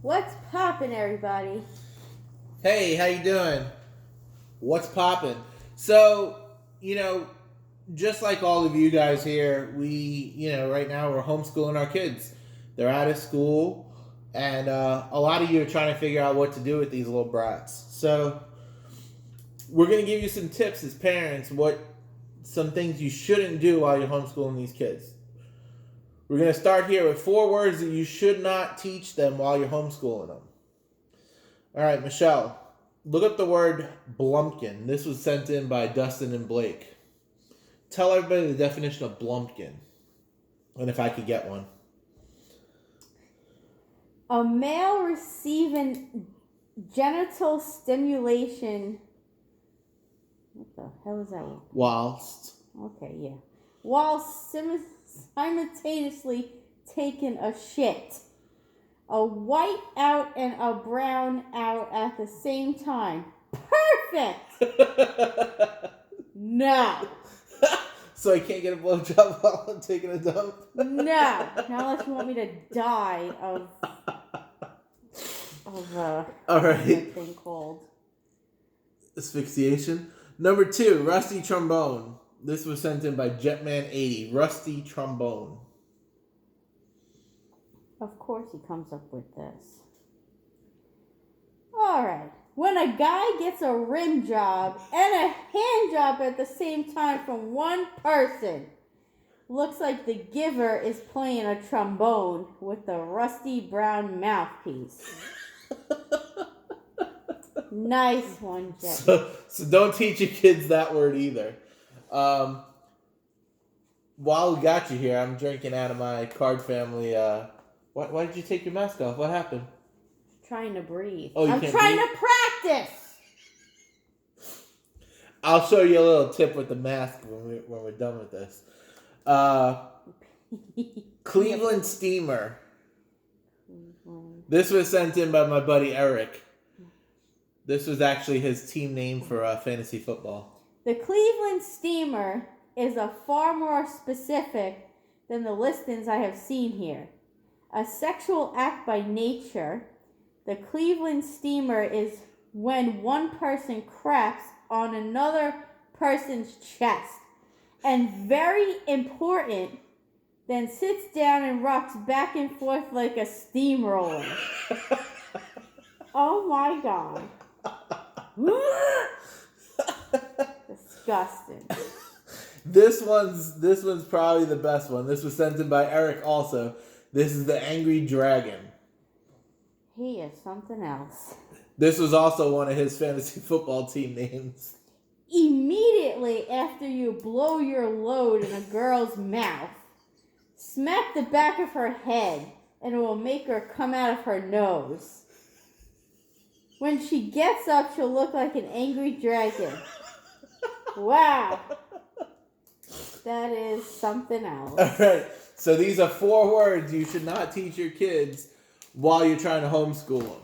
What's poppin', everybody? Hey, how you doing? What's poppin'? So, just like all of you guys here, right now we're homeschooling our kids. They're out of school, and a lot of you are trying to figure out what to do with these little brats. So, we're going to give you some tips as parents, some things you shouldn't do while you're homeschooling these kids. We're going to start here with 4 words that you should not teach them while you're homeschooling them. All right, Michelle, look up the word Blumpkin. This was sent in by Dustin and Blake. Tell everybody the definition of Blumpkin, and if I could get one. A male receiving genital stimulation. What the hell is that? Whilst. Okay, yeah. While simultaneously taking a shit. A white out and a brown out at the same time. Perfect! No. So I can't get a blowjob while I'm taking a dump? No. Not unless you want me to die of all right. That thing called asphyxiation. Number 2, rusty trombone. This was sent in by Jetman80. Rusty trombone. Of course he comes up with this. Alright. When a guy gets a rim job and a hand job at the same time from one person, looks like the giver is playing a trombone with the rusty brown mouthpiece. Nice one, Jet. So don't teach your kids that word either. While we got you here, I'm drinking out of my Card Family. Why did you take your mask off? What happened? Trying to breathe. Oh, I'm trying to practice. I'll show you a little tip with the mask when we're done with this. Cleveland Steamer. This was sent in by my buddy Eric. This was actually his team name for fantasy football. The Cleveland Steamer is a far more specific than the listings I have seen here. A sexual act by nature, the Cleveland Steamer is when one person craps on another person's chest, and very important, then sits down and rocks back and forth like a steamroller. Oh my God. Disgusting. This one's probably the best one. This was sent in by Eric also. This is the Angry Dragon. He is something else. This was also one of his fantasy football team names. Immediately after you blow your load in a girl's mouth, smack the back of her head and it will make her come out of her nose. When she gets up, she'll look like an angry dragon. Wow. That is something else. All right. So these are 4 words you should not teach your kids while you're trying to homeschool them.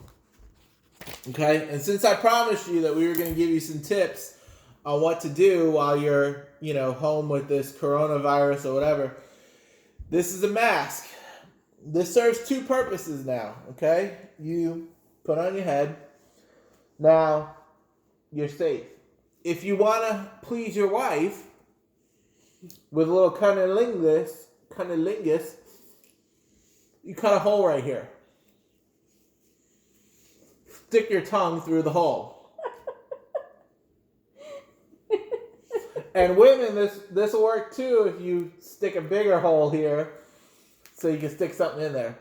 Okay? And since I promised you that we were going to give you some tips on what to do while you're, home with this coronavirus or whatever, this is a mask. This serves 2 purposes now, okay? You put on your head. Now, you're safe. If you want to please your wife with a little cunnilingus, you cut a hole right here. Stick your tongue through the hole. And women, this will work too if you stick a bigger hole here so you can stick something in there.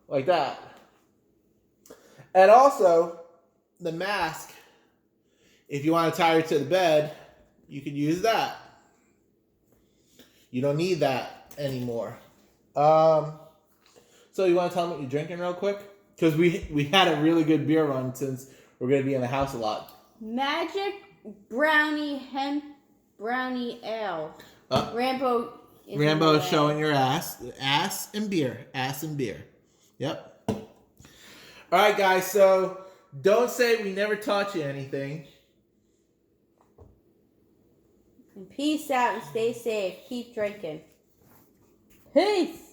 Like that. And also, the mask, if you want to tie her to the bed, you could use that. You don't need that anymore. So you want to tell them what you're drinking real quick? Because we had a really good beer run since we're going to be in the house a lot. Magic Brownie Hemp Brownie Ale. Rambo's showing your ass. Ass and beer. Yep. All right, guys. So don't say we never taught you anything. And peace out and stay safe. Keep drinking. Peace.